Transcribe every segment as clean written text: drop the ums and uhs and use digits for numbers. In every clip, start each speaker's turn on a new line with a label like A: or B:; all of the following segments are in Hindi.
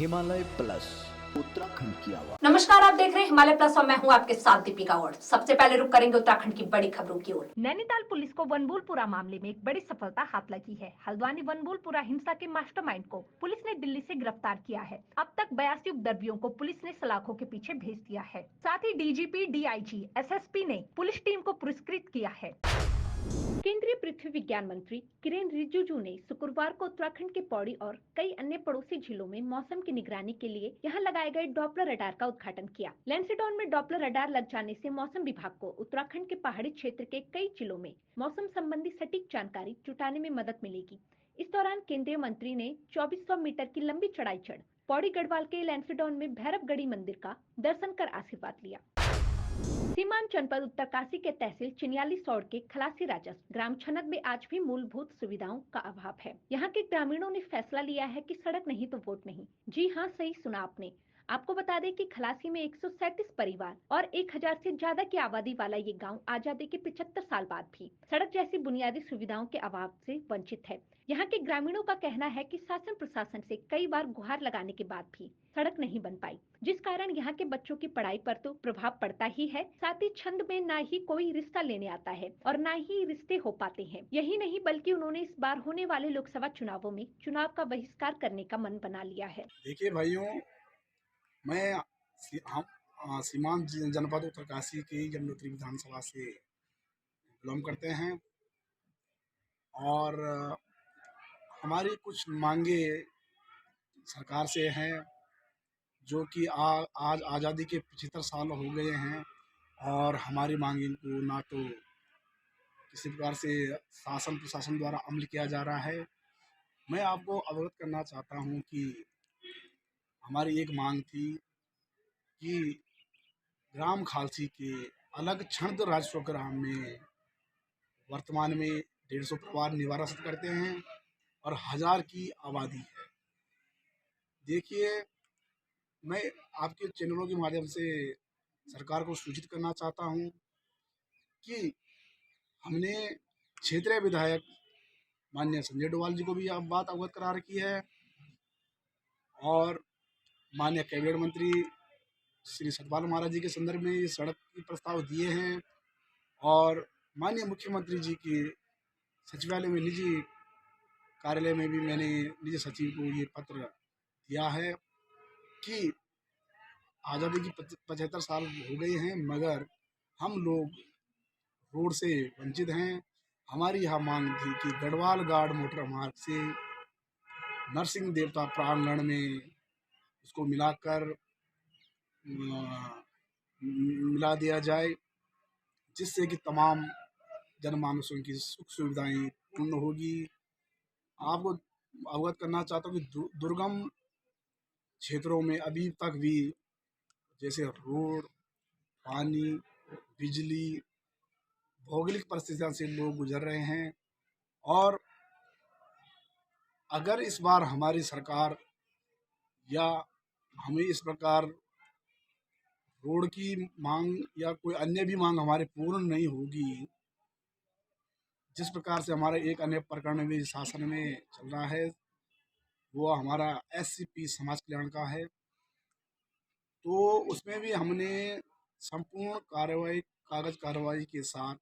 A: हिमालय प्लस उत्तराखंड की आवाज।
B: नमस्कार, आप देख रहे हैं हिमालय प्लस और मैं हूं आपके साथ दीपिका और सबसे पहले रुक करेंगे उत्तराखंड की बड़ी खबरों की ओर।
C: नैनीताल पुलिस को वनबूलपुरा मामले में एक बड़ी सफलता हाथ लगी है। हल्द्वानी वनबूलपुरा हिंसा के मास्टरमाइंड को पुलिस ने दिल्ली से गिरफ्तार किया है। अब तक 82 उपद्रवियों को पुलिस ने सलाखों के पीछे भेज दिया है। साथ ही डीजीपी, डीआईजी, एसएसपी ने पुलिस टीम को पुरस्कृत किया है। केंद्रीय पृथ्वी विज्ञान मंत्री किरेन रिजिजू ने शुक्रवार को उत्तराखंड के पौड़ी और कई अन्य पड़ोसी जिलों में मौसम की निगरानी के लिए यहां लगाए गए डॉपलर रडार का उद्घाटन किया। लैंसडॉन में डॉपलर रडार लग जाने से मौसम विभाग को उत्तराखंड के पहाड़ी क्षेत्र के कई जिलों में मौसम संबंधी सटीक जानकारी जुटाने में मदद मिलेगी। इस दौरान केंद्रीय मंत्री ने 2400 मीटर की लंबी चढ़ाई चढ़ पौड़ी गढ़वाल के लैंसडॉन में भैरवगढ़ी मंदिर का दर्शन कर आशीर्वाद लिया। सीमांत जनपद उत्तरकाशी के तहसील चिन्याली सौड़ के खलासी राजस्व ग्राम छनक में आज भी मूलभूत सुविधाओं का अभाव है। यहाँ के ग्रामीणों ने फैसला लिया है कि सड़क नहीं तो वोट नहीं। जी हाँ, सही सुना आपने। आपको बता दें कि खलासी में 137 परिवार और 1000 से ज्यादा की आबादी वाला ये गांव आजादी के 75 साल बाद भी सड़क जैसी बुनियादी सुविधाओं के अभाव से वंचित है। यहाँ के ग्रामीणों का कहना है कि शासन प्रशासन से कई बार गुहार लगाने के बाद भी सड़क नहीं बन पाई, जिस कारण यहाँ के बच्चों की पढ़ाई पर तो प्रभाव पड़ता ही है, साथ ही छंद में ना ही कोई रिश्ता लेने आता है और ना ही रिश्ते हो पाते हैं। यही नहीं बल्कि उन्होंने इस बार होने वाले लोकसभा चुनावों में चुनाव का बहिष्कार करने का मन बना लिया है।
D: देखिए भाइयों, मैं हम सीमांत जनपद उत्तरकाशी की यमुनोत्री विधानसभा से बिलोंग करते हैं और हमारी कुछ मांगे सरकार से हैं जो कि आज आज़ादी के 75 साल हो गए हैं और हमारी मांगे को ना तो किसी प्रकार से शासन प्रशासन द्वारा अमल किया जा रहा है। मैं आपको अवगत करना चाहता हूं कि हमारी एक मांग थी कि ग्राम खालसी के अलग छंद राजस्व ग्राम में वर्तमान में 150 परिवार निवास करते हैं और 1000 की आबादी है। देखिए, मैं आपके चैनलों के माध्यम से सरकार को सूचित करना चाहता हूं कि हमने क्षेत्रीय विधायक माननीय संजय डोभाल जी को भी अब बात अवगत करा रखी है और माननीय कैबिनेट मंत्री श्री सतपाल महाराज जी के संदर्भ में ये सड़क के प्रस्ताव दिए हैं और माननीय मुख्यमंत्री जी के सचिवालय में निजी कार्यालय में भी मैंने निजी सचिव को ये पत्र दिया है कि आज़ादी की 75 साल हो गए हैं मगर हम लोग रोड से वंचित हैं। हमारी यह मांग थी कि गढ़वाल गाड़ मोटर मार्ग से नरसिंह देवता प्रांगण में उसको मिला दिया जाए, जिससे कि तमाम जनमानसों की सुख सुविधाएं पूर्ण होगी। आपको अवगत करना चाहता हूँ कि दुर्गम क्षेत्रों में अभी तक भी जैसे रोड, पानी, बिजली, भौगोलिक परिस्थितियों से लोग गुजर रहे हैं और अगर इस बार हमारी सरकार या हमें इस प्रकार रोड की मांग या कोई अन्य भी मांग हमारे पूर्ण नहीं होगी, जिस प्रकार से हमारे एक अन्य प्रकरण भी शासन में चल रहा है वो हमारा एससीपी समाज कल्याण का है, तो उसमें भी हमने संपूर्ण कागज कार्रवाई के साथ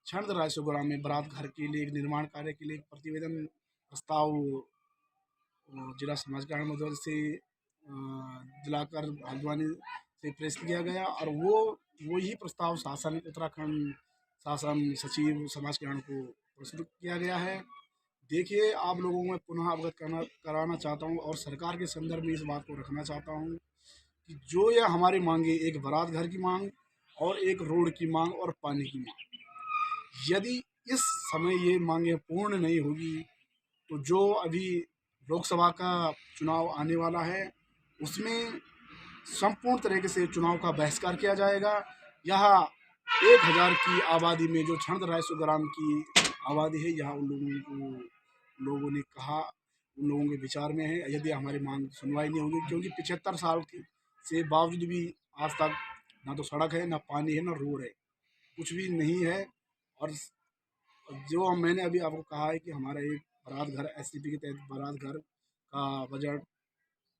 D: छंद राजस्व ग्राम में बारात घर के लिए निर्माण कार्य के लिए एक प्रतिवेदन प्रस्ताव जिला समाज कल्याण महोदय से दिलाकर हल्द्वानी से प्रेस किया गया और वो ही प्रस्ताव शासन उत्तराखंड शासन सचिव समाज कल्याण को प्रस्तुत किया गया है। देखिए, आप लोगों में पुनः अवगत कराना चाहता हूँ और सरकार के संदर्भ में इस बात को रखना चाहता हूँ कि जो यह हमारी मांगे, एक बारात घर की मांग और एक रोड की मांग और पानी की मांग, यदि इस समय ये मांगे पूर्ण नहीं होगी तो जो अभी लोकसभा का चुनाव आने वाला है उसमें संपूर्ण तरीके से चुनाव का बहिष्कार किया जाएगा। यह 1000 की आबादी में जो छंद राजस्व ग्राम की आबादी है, यहाँ उन लोगों ने कहा, उन लोगों के विचार में है यदि हमारी मांग सुनवाई नहीं होगी, क्योंकि 75 साल से बावजूद भी आज तक ना तो सड़क है, ना पानी है, ना रोड है, कुछ भी नहीं है। और जो मैंने अभी आपको कहा है कि हमारा एक बारात घर एससीपी के तहत बारात घर का बजट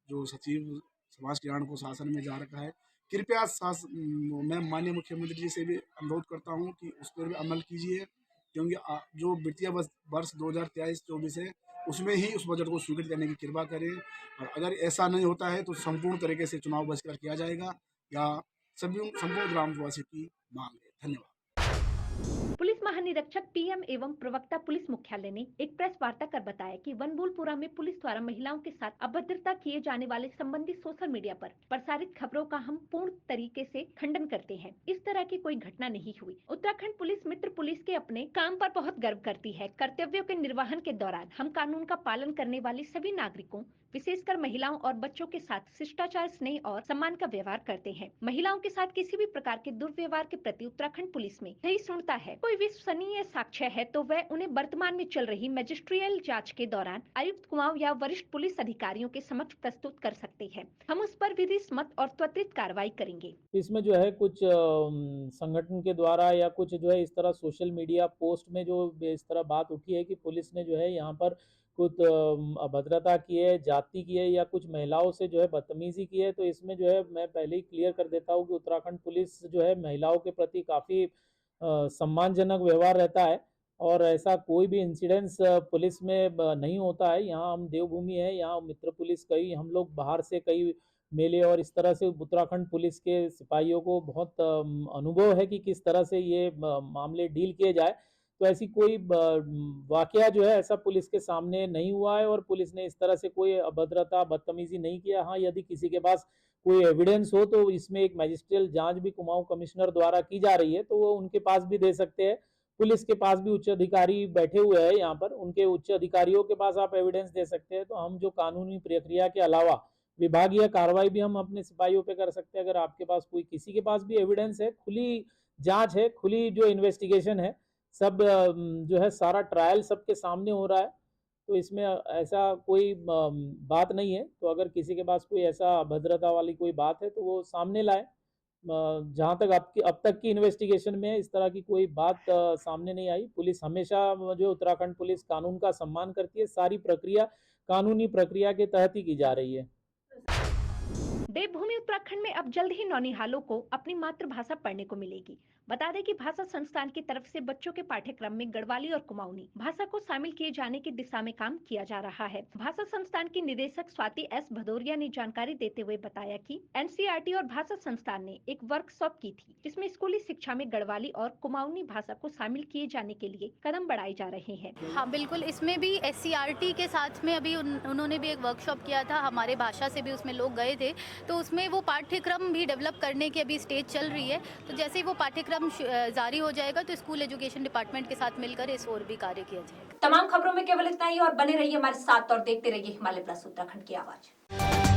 D: जो सचिव समाज कल्याण को शासन में जा रखा है, कृपया मैं माननीय मुख्यमंत्री जी से भी अनुरोध करता हूँ कि उस पर भी अमल कीजिए, क्योंकि जो वित्तीय वर्ष 2023-24 है उसमें ही उस बजट को स्वीकृत करने की कृपा करें, और अगर ऐसा नहीं होता है तो संपूर्ण तरीके से चुनाव बहिष्कार किया जाएगा या संपूर्ण ग्रामवासी की मांग है। धन्यवाद।
C: पुलिस महानिरीक्षक पीएम एवं प्रवक्ता पुलिस मुख्यालय ने एक प्रेस वार्ता कर बताया कि वनभूलपुरा में पुलिस द्वारा महिलाओं के साथ अभद्रता किए जाने वाले संबंधी सोशल मीडिया पर प्रसारित खबरों का हम पूर्ण तरीके से खंडन करते हैं। इस तरह की कोई घटना नहीं हुई। उत्तराखंड पुलिस मित्र पुलिस के अपने काम पर बहुत गर्व करती है। कर्तव्यों के निर्वहन के दौरान हम कानून का पालन करने वाले सभी नागरिकों, विशेषकर महिलाओं और बच्चों के साथ शिष्टाचार, स्नेह और सम्मान का व्यवहार करते हैं। महिलाओं के साथ किसी भी प्रकार के दुर्व्यवहार के प्रति उत्तराखंड पुलिस में सहिष्णुता है। कोई विश्वसनीय साक्ष्य है तो वह उन्हें वर्तमान में चल रही मैजिस्ट्रियल जांच के दौरान आयुक्त कुमाऊं या वरिष्ठ पुलिस अधिकारियों के समक्ष प्रस्तुत कर सकते हैं। हम उस पर विधि सम्मत और त्वरित कार्रवाई करेंगे।
E: इसमें जो है कुछ संगठन के द्वारा या कुछ जो है इस तरह सोशल मीडिया पोस्ट में जो इस तरह बात उठी है कि पुलिस ने जो है यहाँ पर कुछ अभद्रता की है, जाति की है या कुछ महिलाओं से जो है बदतमीजी की है, तो इसमें जो है मैं पहले ही क्लियर कर देता हूँ कि उत्तराखंड पुलिस जो है महिलाओं के प्रति काफ़ी सम्मानजनक व्यवहार रहता है और ऐसा कोई भी इंसिडेंस पुलिस में नहीं होता है। यहाँ हम देवभूमि है, यहाँ मित्र पुलिस कई हम लोग बाहर से कई मेले और इस तरह से उत्तराखंड पुलिस के सिपाहियों को बहुत अनुभव है कि किस तरह से ये मामले डील किए जाए। तो ऐसी कोई वाकया जो है ऐसा पुलिस के सामने नहीं हुआ है और पुलिस ने इस तरह से कोई अभद्रता बदतमीजी नहीं किया। हाँ, यदि किसी के पास कोई एविडेंस हो तो इसमें एक मैजिस्ट्रियल जांच भी कुमाऊं कमिश्नर द्वारा की जा रही है, तो वो उनके पास भी दे सकते हैं। पुलिस के पास भी उच्च अधिकारी बैठे हुए हैं यहाँ पर, उनके उच्च अधिकारियों के पास आप एविडेंस दे सकते हैं। तो हम जो कानूनी प्रक्रिया के अलावा विभागीय कार्रवाई भी हम अपने सिपाहियों पे कर सकते हैं। अगर आपके पास कोई किसी के पास भी एविडेंस है, खुली जांच है, खुली जो इन्वेस्टिगेशन है, सब जो है सारा ट्रायल सबके सामने हो रहा है, तो इसमें ऐसा कोई बात नहीं है। तो अगर किसी के पास कोई ऐसा अभद्रता वाली कोई बात है तो वो सामने लाए। जहाँ तक अब तक की इन्वेस्टिगेशन में इस तरह की कोई बात सामने नहीं आई। पुलिस हमेशा जो उत्तराखंड पुलिस कानून का सम्मान करती है, सारी प्रक्रिया कानूनी प्रक्रिया के तहत ही की जा रही है।
C: देवभूमि उत्तराखंड में अब जल्द ही नौनिहालों को अपनी मातृभाषा पढ़ने को मिलेगी। बता दें कि भाषा संस्थान की तरफ से बच्चों के पाठ्यक्रम में गढ़वाली और कुमाऊनी भाषा को शामिल किए जाने की दिशा में काम किया जा रहा है। भाषा संस्थान की निदेशक स्वाति एस भदौरिया ने जानकारी देते हुए बताया कि एनसीईआरटी और भाषा संस्थान ने एक वर्कशॉप की थी, जिसमें स्कूली शिक्षा में गढ़वाली और कुमाऊनी भाषा को शामिल किए जाने के लिए कदम बढ़ाए जा रहे हैं।
F: हाँ बिल्कुल, इसमें भी एससीईआरटी के साथ में अभी उन्होंने भी एक वर्कशॉप किया था। हमारे भाषा से भी उसमें लोग गए थे, तो उसमें वो पाठ्यक्रम भी डेवलप करने की अभी स्टेज चल रही है। तो जैसे ही वो पाठ्यक्रम जारी हो जाएगा तो स्कूल एजुकेशन डिपार्टमेंट के साथ मिलकर इस और भी कार्य किया जाएगा।
B: तमाम खबरों में केवल इतना ही और बने रहिए हमारे साथ और देखते रहिए हिमालय प्लस उत्तराखंड की आवाज।